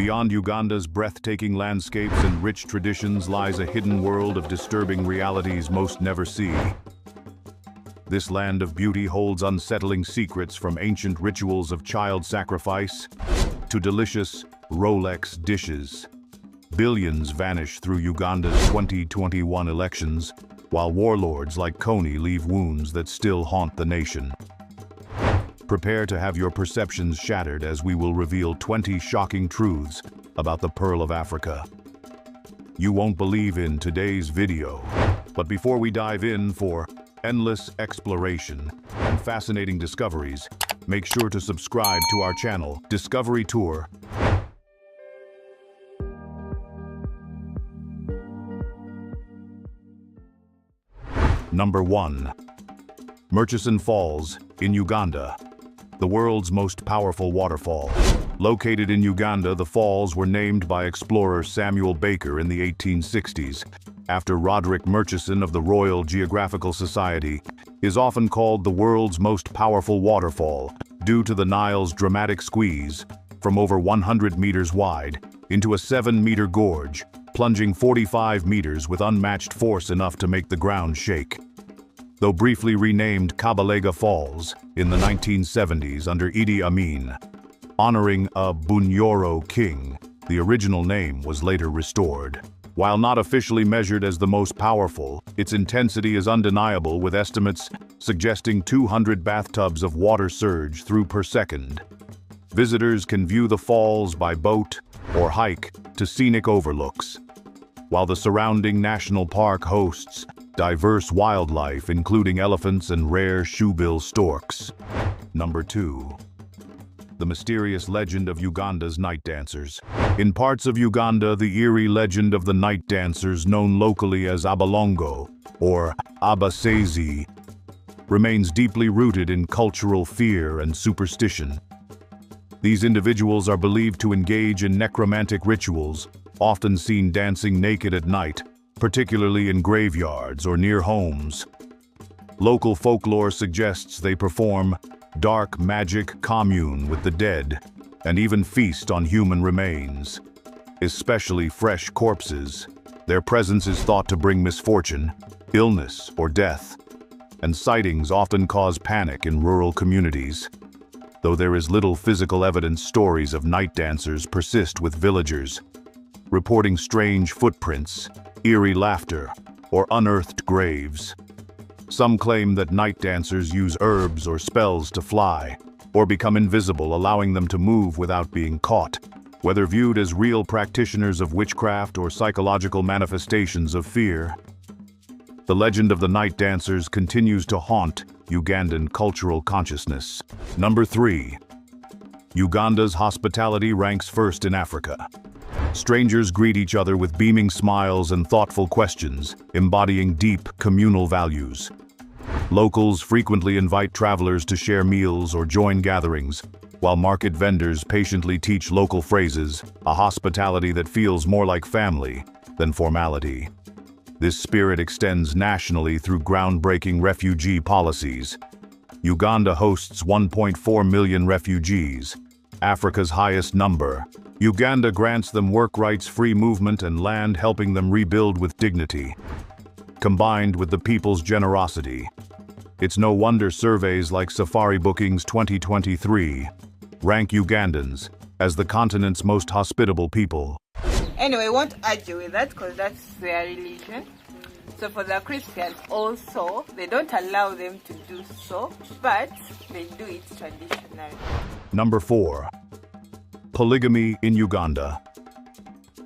Beyond Uganda's breathtaking landscapes and rich traditions lies a hidden world of disturbing realities most never see. This land of beauty holds unsettling secrets, from ancient rituals of child sacrifice to delicious Rolex dishes. Billions vanish through Uganda's 2021 elections, while warlords like Kony leave wounds that still haunt the nation. Prepare to have your perceptions shattered as we will reveal 20 shocking truths about the Pearl of Africa. You won't believe in today's video, but before we dive in for endless exploration and fascinating discoveries, make sure to subscribe to our channel, Discovery Tour. Number 1. Murchison Falls in Uganda, the world's most powerful waterfall. Located in Uganda, the falls were named by explorer Samuel Baker in the 1860s, after Roderick Murchison of the Royal Geographical Society. Is often called the world's most powerful waterfall due to the Nile's dramatic squeeze from over 100 meters wide into a 7-meter gorge, plunging 45 meters with unmatched force enough to make the ground shake. Though briefly renamed Kabalega Falls in the 1970s under Idi Amin, honoring a Bunyoro king, the original name was later restored. While not officially measured as the most powerful, its intensity is undeniable, with estimates suggesting 200 bathtubs of water surge through per second. Visitors can view the falls by boat or hike to scenic overlooks, while the surrounding national park hosts diverse wildlife, including elephants and rare shoebill storks. Number 2. The mysterious legend of Uganda's night dancers. In parts of Uganda, the eerie legend of the night dancers, known locally as Abalongo or Abasezi, remains deeply rooted in cultural fear and superstition. These individuals are believed to engage in necromantic rituals, often seen dancing naked at night, particularly in graveyards or near homes. Local folklore suggests they perform dark magic, commune with the dead, and even feast on human remains, especially fresh corpses. Their presence is thought to bring misfortune, illness, or death, and sightings often cause panic in rural communities. Though there is little physical evidence, stories of night dancers persist, with villagers reporting strange footprints, eerie laughter, or unearthed graves. Some claim that night dancers use herbs or spells to fly or become invisible, allowing them to move without being caught. Whether viewed as real practitioners of witchcraft or psychological manifestations of fear, the legend of the night dancers continues to haunt Ugandan cultural consciousness. Number 3. Uganda's hospitality ranks first in Africa. Strangers greet each other with beaming smiles and thoughtful questions, embodying deep communal values. Locals frequently invite travelers to share meals or join gatherings, while market vendors patiently teach local phrases, a hospitality that feels more like family than formality. This spirit extends nationally through groundbreaking refugee policies. Uganda hosts 1.4 million refugees, Africa's highest number. Uganda grants them work rights, free movement, and land, helping them rebuild with dignity. Combined with the people's generosity, it's no wonder surveys like Safari Bookings 2023 rank Ugandans as the continent's most hospitable people. Anyway, I won't argue with that because that's their religion. So for the Christians also, they don't allow them to do so, but they do it traditionally. Number 4. Polygamy in Uganda.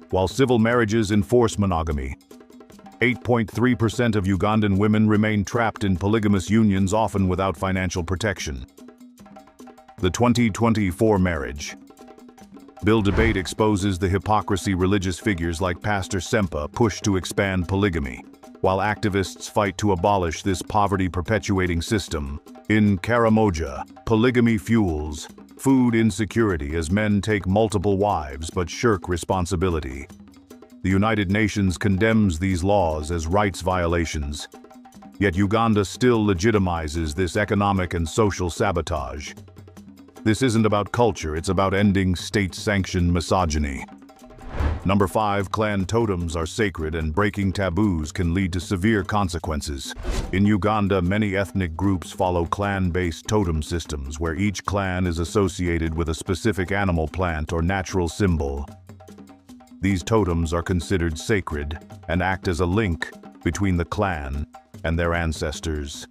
While civil marriages enforce monogamy, 8.3% of Ugandan women remain trapped in polygamous unions, often without financial protection. The 2024 marriage bill debate exposes the hypocrisy religious figures like Pastor Sempa push to expand polygamy, while activists fight to abolish this poverty-perpetuating system. In Karamoja, polygamy fuels food insecurity as men take multiple wives but shirk responsibility. The United Nations condemns these laws as rights violations, yet Uganda still legitimizes this economic and social sabotage. This isn't about culture, it's about ending state-sanctioned misogyny. Number 5, clan totems are sacred and breaking taboos can lead to severe consequences. In Uganda, many ethnic groups follow clan-based totem systems where each clan is associated with a specific animal, plant, or natural symbol. These totems are considered sacred and act as a link between the clan and their ancestors.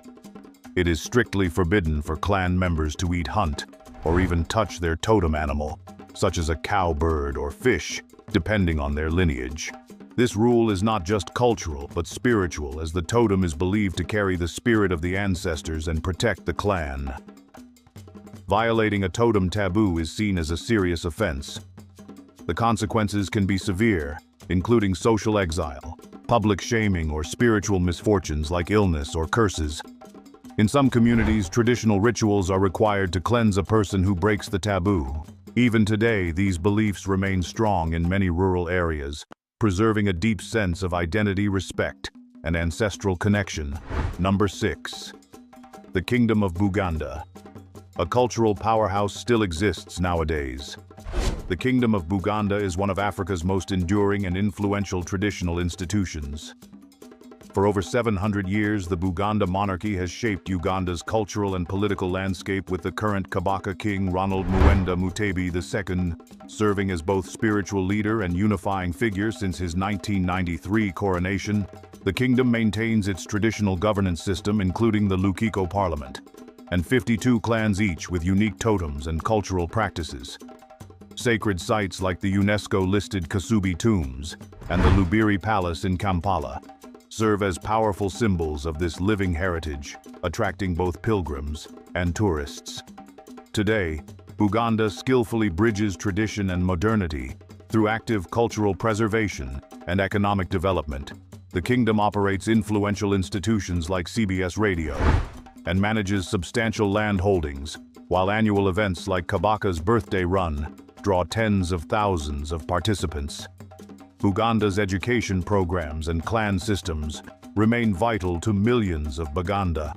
It is strictly forbidden for clan members to eat, hunt, or even touch their totem animal, such as a cow, bird, or fish, depending on their lineage. This rule is not just cultural, but spiritual, as the totem is believed to carry the spirit of the ancestors and protect the clan. Violating a totem taboo is seen as a serious offense. The consequences can be severe, including social exile, public shaming, or spiritual misfortunes like illness or curses. In some communities, traditional rituals are required to cleanse a person who breaks the taboo. Even today, these beliefs remain strong in many rural areas, preserving a deep sense of identity, respect, and ancestral connection. Number 6. The Kingdom of Buganda. A cultural powerhouse still exists nowadays. The Kingdom of Buganda is one of Africa's most enduring and influential traditional institutions. For over 700 years, the Buganda monarchy has shaped Uganda's cultural and political landscape, with the current Kabaka King Ronald Muwenda Mutebi II serving as both spiritual leader and unifying figure since his 1993 coronation. The kingdom maintains its traditional governance system, including the Lukiko Parliament, and 52 clans each with unique totems and cultural practices. Sacred sites like the UNESCO-listed Kasubi Tombs and the Lubiri Palace in Kampala serve as powerful symbols of this living heritage, attracting both pilgrims and tourists. Today, Buganda skillfully bridges tradition and modernity through active cultural preservation and economic development. The kingdom operates influential institutions like CBS Radio and manages substantial land holdings, while annual events like Kabaka's Birthday Run draw tens of thousands of participants. Buganda's education programs and clan systems remain vital to millions of Buganda.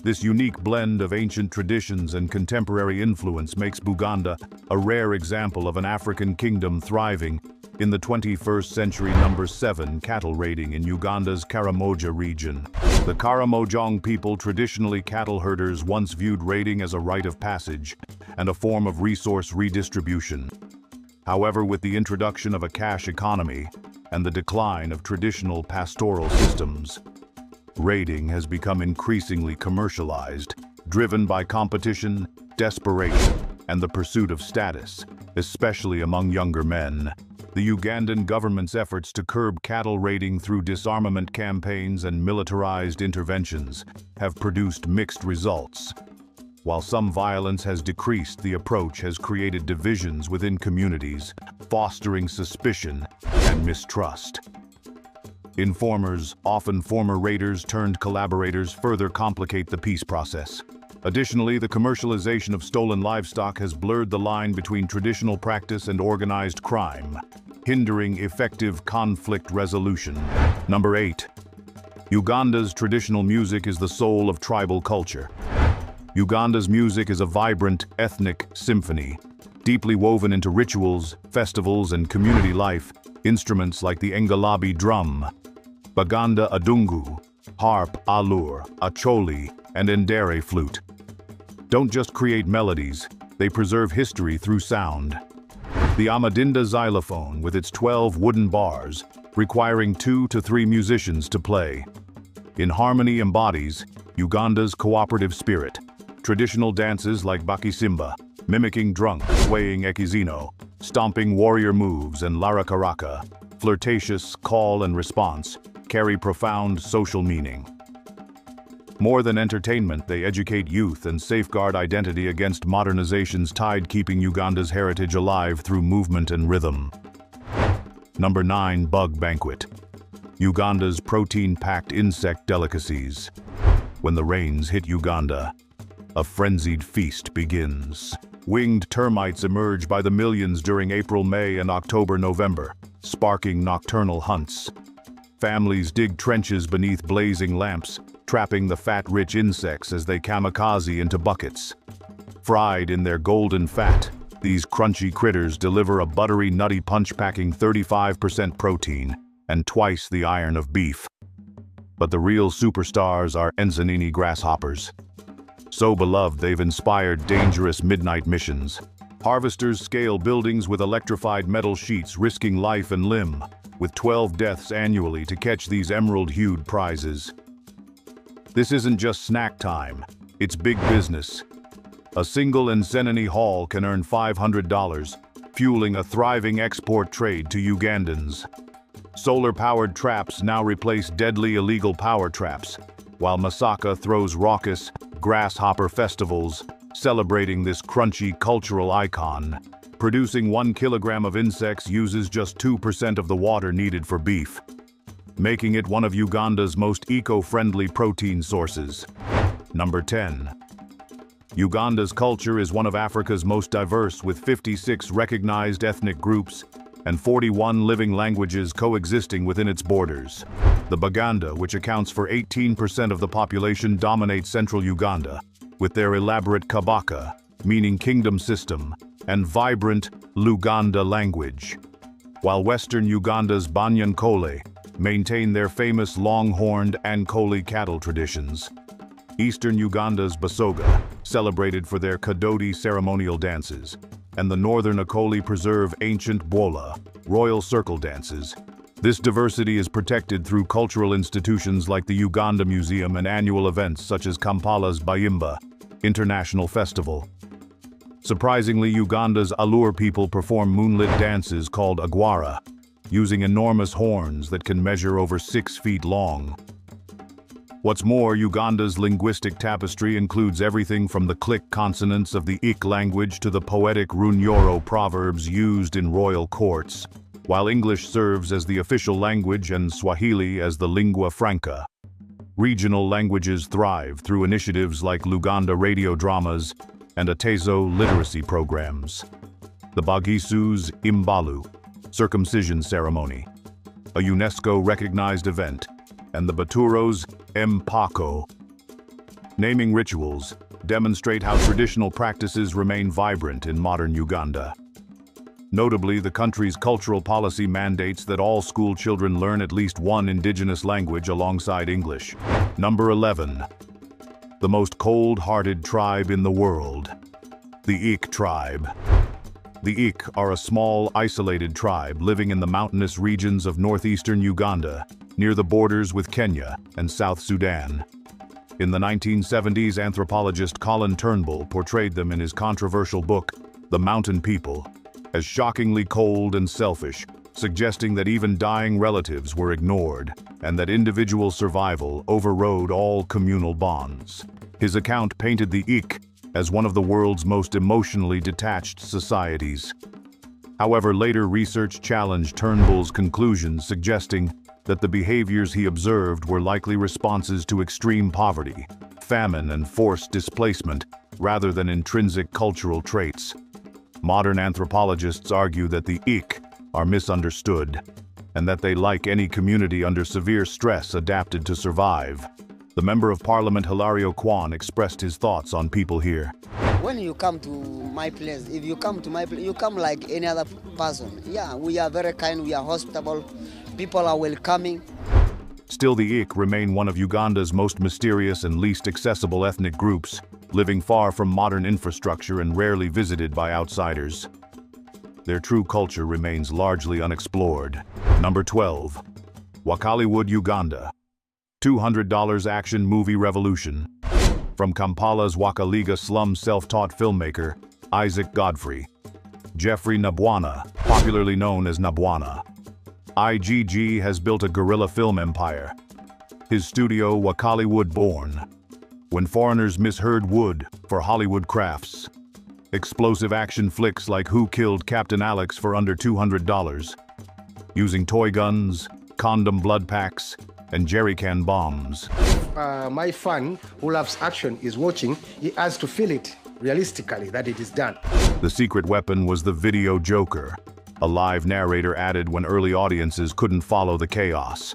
This unique blend of ancient traditions and contemporary influence makes Buganda a rare example of an African kingdom thriving in the 21st century. Number 7. Cattle raiding in Uganda's Karamoja region. The Karamojong people, traditionally cattle herders, once viewed raiding as a rite of passage and a form of resource redistribution. However, with the introduction of a cash economy and the decline of traditional pastoral systems, raiding has become increasingly commercialized, driven by competition, desperation, and the pursuit of status, especially among younger men. The Ugandan government's efforts to curb cattle raiding through disarmament campaigns and militarized interventions have produced mixed results. While some violence has decreased, the approach has created divisions within communities, fostering suspicion and mistrust. Informers, often former raiders turned collaborators, further complicate the peace process. Additionally, the commercialization of stolen livestock has blurred the line between traditional practice and organized crime, hindering effective conflict resolution. Number 8. Uganda's traditional music is the soul of tribal culture. Uganda's music is a vibrant, ethnic symphony, deeply woven into rituals, festivals, and community life. Instruments like the Engalabi drum, Baganda adungu, harp, alur, acholi, and endere flute don't just create melodies, they preserve history through sound. The Amadinda xylophone, with its 12 wooden bars, requiring 2 to 3 musicians to play, in harmony embodies Uganda's cooperative spirit. Traditional dances like Bakisimba, mimicking drunk, swaying ekizino, stomping warrior moves, and larakaraka, flirtatious call and response, carry profound social meaning. More than entertainment, they educate youth and safeguard identity against modernization's tide, keeping Uganda's heritage alive through movement and rhythm. Number 9. Bug Banquet. Uganda's protein-packed insect delicacies. When the rains hit Uganda, a frenzied feast begins. Winged termites emerge by the millions during April, May, and October-November, sparking nocturnal hunts. Families dig trenches beneath blazing lamps, trapping the fat-rich insects as they kamikaze into buckets. Fried in their golden fat, these crunchy critters deliver a buttery, nutty punch packing 35% protein and twice the iron of beef. But the real superstars are Enzanini grasshoppers. So beloved, they've inspired dangerous midnight missions. Harvesters scale buildings with electrified metal sheets, risking life and limb, with 12 deaths annually to catch these emerald-hued prizes. This isn't just snack time, it's big business. A single Enzanini haul can earn $500, fueling a thriving export trade to Ugandans. Solar-powered traps now replace deadly illegal power traps, while Masaka throws raucous grasshopper festivals, celebrating this crunchy cultural icon. Producing 1 kilogram of insects uses just 2% of the water needed for beef, making it one of Uganda's most eco-friendly protein sources. Number 10. Uganda's culture is one of Africa's most diverse, with 56 recognized ethnic groups and 41 living languages coexisting within its borders. The Baganda, which accounts for 18% of the population, dominate central Uganda, with their elaborate Kabaka, meaning kingdom system, and vibrant Luganda language, while western Uganda's Banyankole maintain their famous long-horned Ankole cattle traditions. Eastern Uganda's Basoga, celebrated for their Kadodi ceremonial dances, and the northern Akoli preserve ancient Bwola, royal circle dances. This diversity is protected through cultural institutions like the Uganda Museum and annual events such as Kampala's Bayimba International Festival. Surprisingly, Uganda's Alur people perform moonlit dances called Agwara, using enormous horns that can measure over 6 feet long. What's more, Uganda's linguistic tapestry includes everything from the click consonants of the Ik language to the poetic Runyoro proverbs used in royal courts, while English serves as the official language and Swahili as the lingua franca. Regional languages thrive through initiatives like Luganda radio dramas and Atezo literacy programs. The Bagisu's Imbalu, circumcision ceremony, a UNESCO-recognized event, and the Baturo's Mpako, naming rituals, demonstrate how traditional practices remain vibrant in modern Uganda. Notably, the country's cultural policy mandates that all school children learn at least one indigenous language alongside English. Number 11. The most cold-hearted tribe in the world. The Ik tribe. The Ik are a small, isolated tribe living in the mountainous regions of northeastern Uganda, near the borders with Kenya and South Sudan. In the 1970s, anthropologist Colin Turnbull portrayed them in his controversial book, The Mountain People, as shockingly cold and selfish, suggesting that even dying relatives were ignored and that individual survival overrode all communal bonds. His account painted the Ik as one of the world's most emotionally detached societies. However, later research challenged Turnbull's conclusions, suggesting that the behaviors he observed were likely responses to extreme poverty, famine, and forced displacement, rather than intrinsic cultural traits. Modern anthropologists argue that the Ik are misunderstood, and that they, like any community under severe stress, adapted to survive. The Member of Parliament Hilario Kwan expressed his thoughts on people here. When you come to my place, if you come to my place, you come like any other person. Yeah, we are very kind, we are hospitable, people are welcoming. Still, the Ik remain one of Uganda's most mysterious and least accessible ethnic groups, living far from modern infrastructure and rarely visited by outsiders. Their true culture remains largely unexplored. Number 12. Wakaliwood, Uganda. $200 action movie revolution. From Kampala's Wakaliga slum self-taught filmmaker, Isaac Godfrey. Jeffrey Nabwana, popularly known as Nabwana. IGG has built a guerrilla film empire. His studio, Wakaliwood born. When foreigners misheard wood for Hollywood crafts. Explosive action flicks like Who Killed Captain Alex for under $200. Using toy guns, condom blood packs, and jerrycan bombs. My fan who loves action is watching. He has to feel it realistically that it is done. The secret weapon was the video joker, a live narrator added when early audiences couldn't follow the chaos.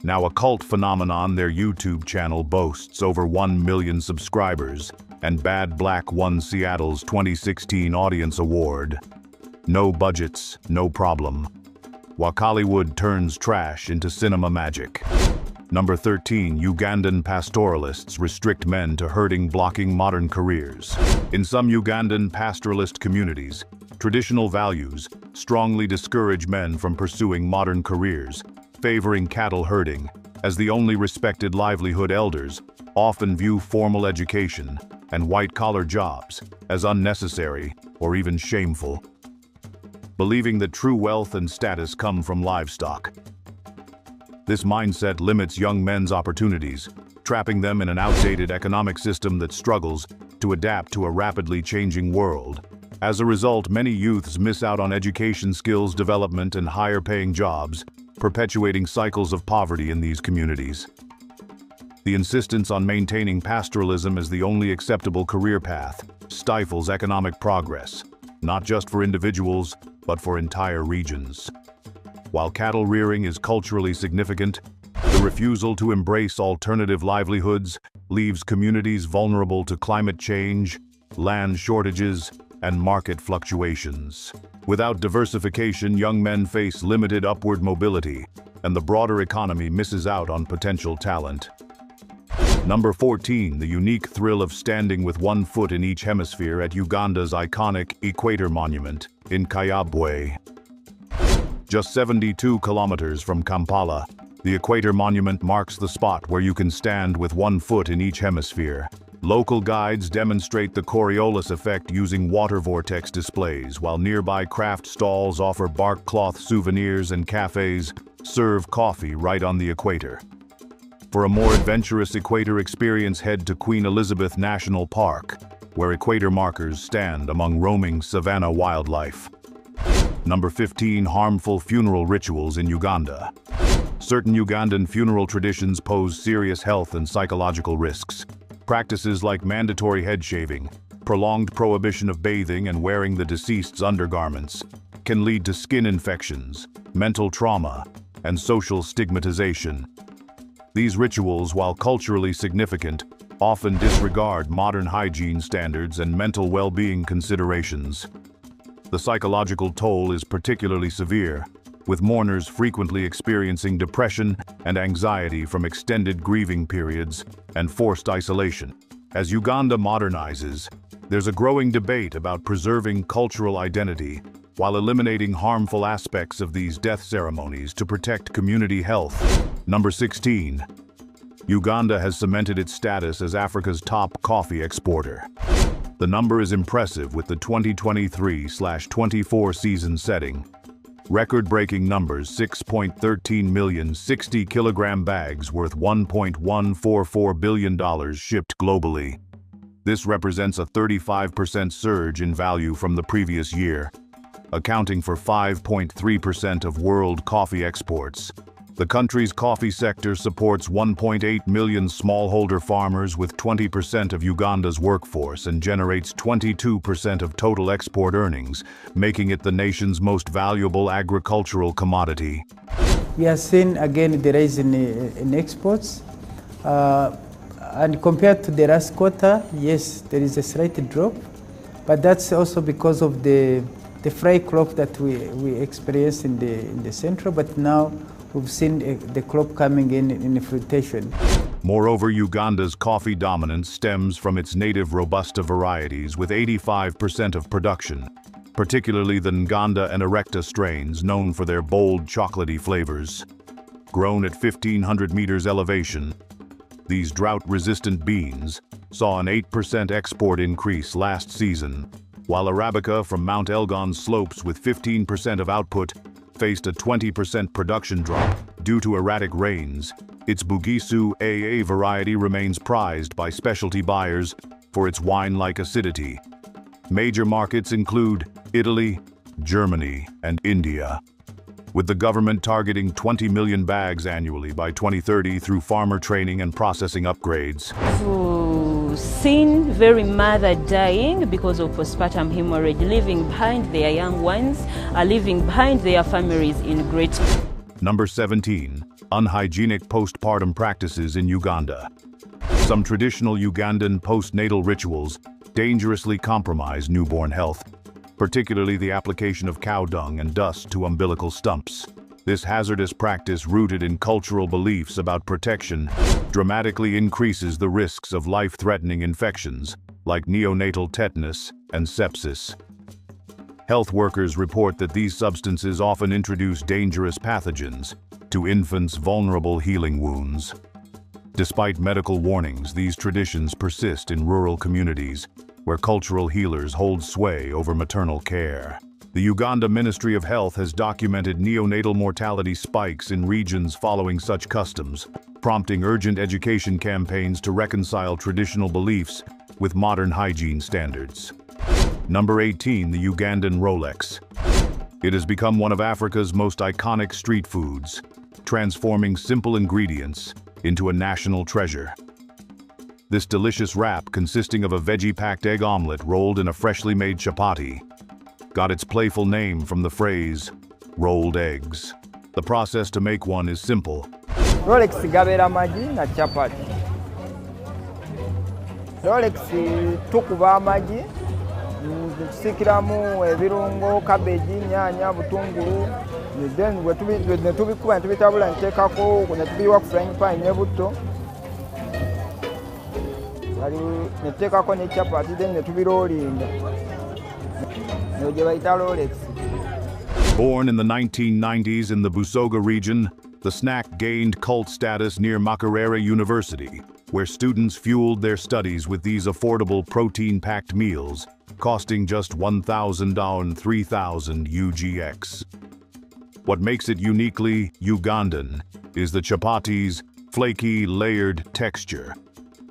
Now a cult phenomenon, their YouTube channel boasts over 1 million subscribers and Bad Black won Seattle's 2016 Audience Award. No budgets, no problem. Wakaliwood turns trash into cinema magic. Number 13, Ugandan pastoralists restrict men to herding, blocking modern careers. In some Ugandan pastoralist communities, traditional values strongly discourage men from pursuing modern careers, favoring cattle herding as the only respected livelihood. Elders often view formal education and white-collar jobs as unnecessary or even shameful, believing that true wealth and status come from livestock. This mindset limits young men's opportunities, trapping them in an outdated economic system that struggles to adapt to a rapidly changing world. As a result, many youths miss out on education, skills development, and higher-paying jobs, perpetuating cycles of poverty in these communities. The insistence on maintaining pastoralism as the only acceptable career path stifles economic progress, not just for individuals, but for entire regions. While cattle rearing is culturally significant, the refusal to embrace alternative livelihoods leaves communities vulnerable to climate change, land shortages, and market fluctuations. Without diversification, young men face limited upward mobility, and the broader economy misses out on potential talent. Number 14, the unique thrill of standing with one foot in each hemisphere at Uganda's iconic Equator Monument in Kayabwe. Just 72 kilometers from Kampala, the Equator Monument marks the spot where you can stand with one foot in each hemisphere. Local guides demonstrate the Coriolis effect using water vortex displays, while nearby craft stalls offer bark cloth souvenirs and cafes serve coffee right on the equator. For a more adventurous equator experience, head to Queen Elizabeth National Park, where equator markers stand among roaming savanna wildlife. Number 15, harmful funeral rituals in Uganda. Certain Ugandan funeral traditions pose serious health and psychological risks. Practices like mandatory head shaving, prolonged prohibition of bathing and wearing the deceased's undergarments can lead to skin infections, mental trauma, and social stigmatization. These rituals, while culturally significant, often disregard modern hygiene standards and mental well-being considerations. The psychological toll is particularly severe, with mourners frequently experiencing depression and anxiety from extended grieving periods and forced isolation. As Uganda modernizes, there's a growing debate about preserving cultural identity while eliminating harmful aspects of these death ceremonies to protect community health. Number 16. Uganda has cemented its status as Africa's top coffee exporter. The number is impressive, with the 2023/24 season setting record-breaking numbers: 6.13 million 60-kilogram bags worth $1.144 billion shipped globally. This represents a 35% surge in value from the previous year, accounting for 5.3% of world coffee exports. The country's coffee sector supports 1.8 million smallholder farmers with 20% of Uganda's workforce and generates 22% of total export earnings, making it the nation's most valuable agricultural commodity. We have seen again the rise in exports, and compared to the last quarter, yes, there is a slight drop, but that's also because of the fry crop that we experienced in the central, but now we've seen the crop coming in fruitation. Moreover, Uganda's coffee dominance stems from its native Robusta varieties with 85% of production, particularly the Nganda and Erecta strains, known for their bold, chocolatey flavors. Grown at 1,500 meters elevation, these drought-resistant beans saw an 8% export increase last season, while Arabica from Mount Elgon slopes with 15% of output faced a 20% production drop due to erratic rains. Its Bugisu AA variety remains prized by specialty buyers for its wine-like acidity. Major markets include Italy, Germany, and India, with the government targeting 20 million bags annually by 2030 through farmer training and processing upgrades. Seen very mother dying because of postpartum hemorrhage, leaving behind their young ones, leaving behind their families in great. Number 17. Unhygienic postpartum practices in Uganda. Some traditional Ugandan postnatal rituals dangerously compromise newborn health, particularly the application of cow dung and dust to umbilical stumps. This hazardous practice, rooted in cultural beliefs about protection, dramatically increases the risks of life-threatening infections like neonatal tetanus and sepsis. Health workers report that these substances often introduce dangerous pathogens to infants' vulnerable healing wounds. Despite medical warnings, these traditions persist in rural communities where cultural healers hold sway over maternal care. The Uganda Ministry of Health has documented neonatal mortality spikes in regions following such customs, prompting urgent education campaigns to reconcile traditional beliefs with modern hygiene standards. Number 18, the Ugandan Rolex. It has become one of Africa's most iconic street foods, transforming simple ingredients into a national treasure. This delicious wrap, consisting of a veggie-packed egg omelet rolled in a freshly made chapati, got its playful name from the phrase, rolled eggs. The process to make one is simple. Rolex gabera amagi na chapati. Rolex tukuba amagi, tusikiramu ebirungo, cabbage, nyanya, butunguru, then tubikuba tubitabula ntekako netubiwa ku frying pan nebuto. Netekako ne chapati then netubirolinga. Born in the 1990s in the Busoga region, the snack gained cult status near Makerere University, where students fueled their studies with these affordable protein-packed meals, costing just $1,000 3,000 UGX. What makes it uniquely Ugandan is the chapati's flaky, layered texture,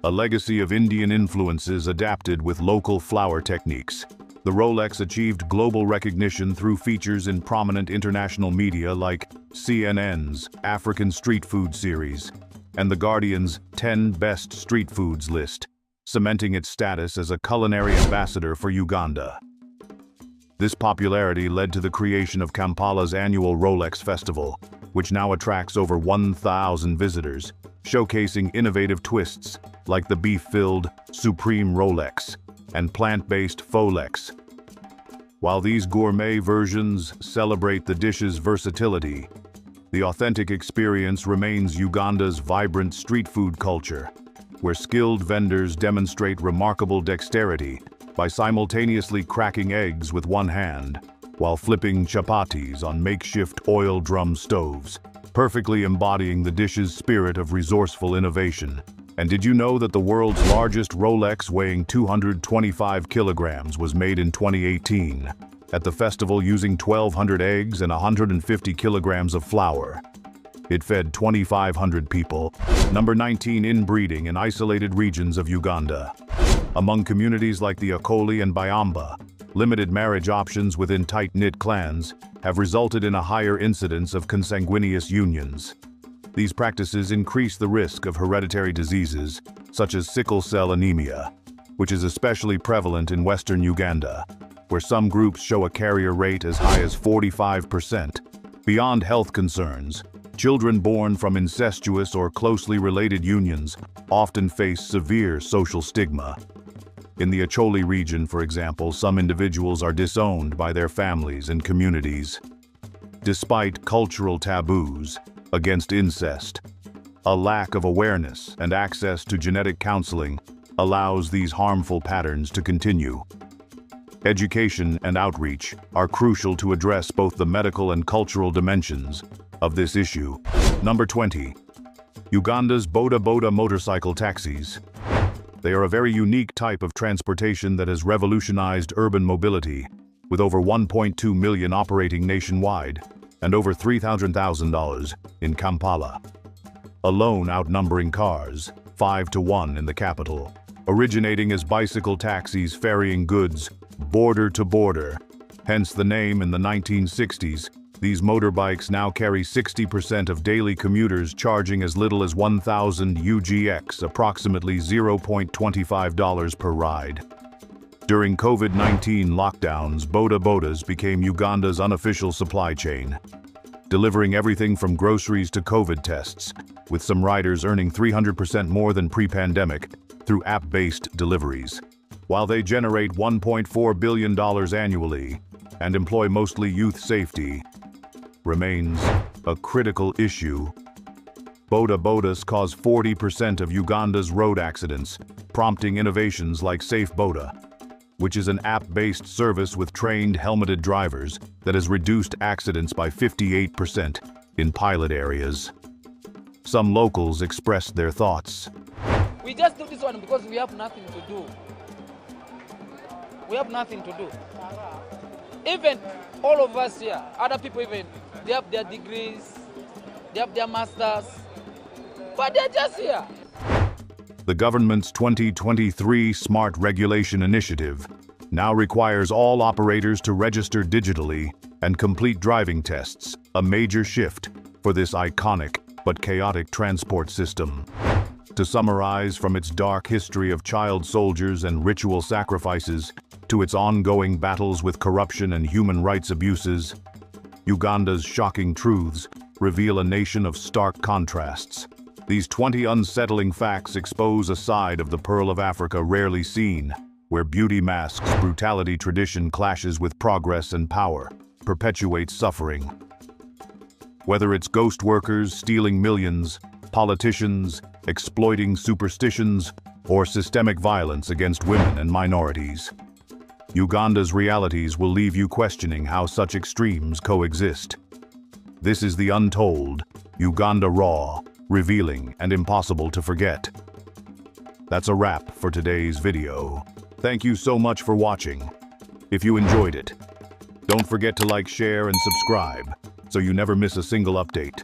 a legacy of Indian influences adapted with local flour techniques. The Rolex achieved global recognition through features in prominent international media like CNN's African Street Food series and The Guardian's 10 Best Street Foods list, cementing its status as a culinary ambassador for Uganda. This popularity led to the creation of Kampala's annual Rolex Festival, which now attracts over 1,000 visitors, showcasing innovative twists like the beef-filled Supreme Rolex and plant-based Folex. While these gourmet versions celebrate the dish's versatility, the authentic experience remains Uganda's vibrant street food culture, where skilled vendors demonstrate remarkable dexterity by simultaneously cracking eggs with one hand while flipping chapatis on makeshift oil drum stoves, perfectly embodying the dish's spirit of resourceful innovation. And did you know that the world's largest Rolex, weighing 225 kilograms, was made in 2018 at the festival using 1,200 eggs and 150 kilograms of flour? It fed 2,500 people. Number 19, inbreeding in isolated regions of Uganda. Among communities like the Akoli and Bayamba, limited marriage options within tight-knit clans have resulted in a higher incidence of consanguineous unions. These practices increase the risk of hereditary diseases, such as sickle cell anemia, which is especially prevalent in western Uganda, where some groups show a carrier rate as high as 45%. Beyond health concerns, children born from incestuous or closely related unions often face severe social stigma. In the Acholi region, for example, some individuals are disowned by their families and communities. Despite cultural taboos against incest, a lack of awareness and access to genetic counseling allows these harmful patterns to continue. Education and outreach are crucial to address both the medical and cultural dimensions of this issue. Number 20. Uganda's Boda Boda motorcycle taxis. They are a very unique type of transportation that has revolutionized urban mobility, with over 1.2 million operating nationwide and over $300,000 in Kampala, alone outnumbering cars 5-to-1 in the capital. Originating as bicycle taxis ferrying goods border to border, hence the name. In the 1960s, these motorbikes now carry 60% of daily commuters, charging as little as 1,000 UGX, approximately $0.25 per ride. During COVID-19 lockdowns, Boda Bodas became Uganda's unofficial supply chain. delivering everything from groceries to COVID tests, with some riders earning 300% more than pre-pandemic through app-based deliveries. While they generate $1.4 billion annually and employ mostly youth, safety remains a critical issue. Boda Bodas cause 40% of Uganda's road accidents, prompting innovations like Safe Boda, which is an app-based service with trained helmeted drivers that has reduced accidents by 58% in pilot areas. Some locals expressed their thoughts. We just do this one because we have nothing to do. We have nothing to do. Even all of us here, other people even, they have their degrees, they have their masters, but they're just here. The government's 2023 Smart Regulation Initiative now requires all operators to register digitally and complete driving tests, a major shift for this iconic but chaotic transport system. To summarize, from its dark history of child soldiers and ritual sacrifices to its ongoing battles with corruption and human rights abuses, Uganda's shocking truths reveal a nation of stark contrasts. These 20 unsettling facts expose a side of the Pearl of Africa rarely seen, where beauty masks brutality, tradition clashes with progress, and power perpetuates suffering. Whether it's ghost workers stealing millions, politicians exploiting superstitions, or systemic violence against women and minorities, Uganda's realities will leave you questioning how such extremes coexist. This is the untold, Uganda raw, revealing, and impossible to forget. That's a wrap for today's video. Thank you so much for watching. If you enjoyed it, don't forget to like, share, and subscribe so you never miss a single update.